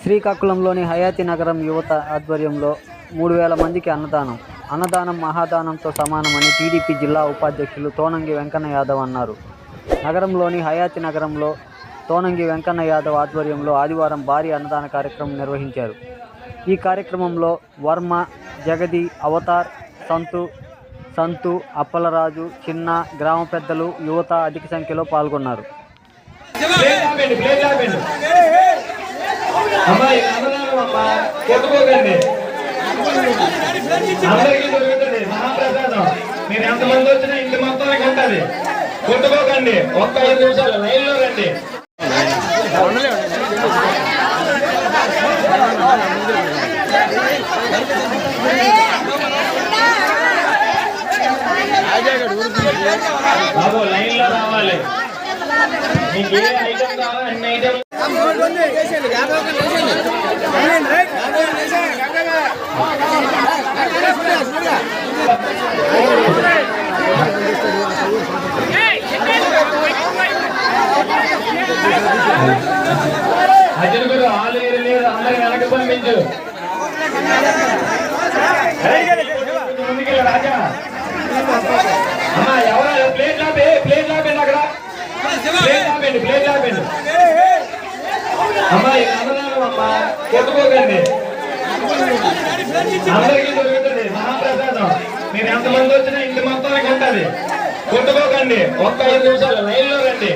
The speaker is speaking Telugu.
శ్రీకాకుళంలోని హయాతి నగరం యువత ఆధ్వర్యంలో 3000 మందికి అన్నదానం మహాదానంతో సమానమని టీడీపీ జిల్లా ఉపాధ్యక్షులు తోనంగి వెంకన్న యాదవ్ అన్నారు. నగరంలోని హయాతి నగరంలో తోనంగి వెంకన్న యాదవ్ ఆధ్వర్యంలో ఆదివారం భారీ అన్నదాన కార్యక్రమం నిర్వహించారు. ఈ కార్యక్రమంలో వర్మ, జగది, అవతార్, సంతు, అప్పలరాజు, చిన్న, గ్రామ పెద్దలు, యువత అధిక సంఖ్యలో పాల్గొన్నారు. అందరికీ దొరుకుతుంది మహాప్రసాదం. మీరు ఎంతమంది వచ్చినా ఇంటి మొత్తానికి ఉంటుంది. కొట్టుకోకండి. ఒక్క 5 నిమిషాలు లైన్లో రండి. బాబు లైన్లో రావాలి. మీకు ఏ ఐటమ్ కావాలో అన్ని ఐటమ్ అజరుగురు ఆలు లేదు. అందరికి వెనక పంపించు. రాజా అమ్మా ఎవరు ప్లేట్ లాపండి అక్కడ ప్లేట్ లాపండి. అమ్మా అన్నదానం అమ్మా కొట్టుకోకండి. అందరికీ దొరుకుతుంది మహాప్రసాదం. మీరు ఎంతమంది వచ్చినా ఇంటి మొత్తానికి ఉంటుంది. కొట్టుకోకండి. ఒక్క 5 నిమిషాలు లైన్లో రండి.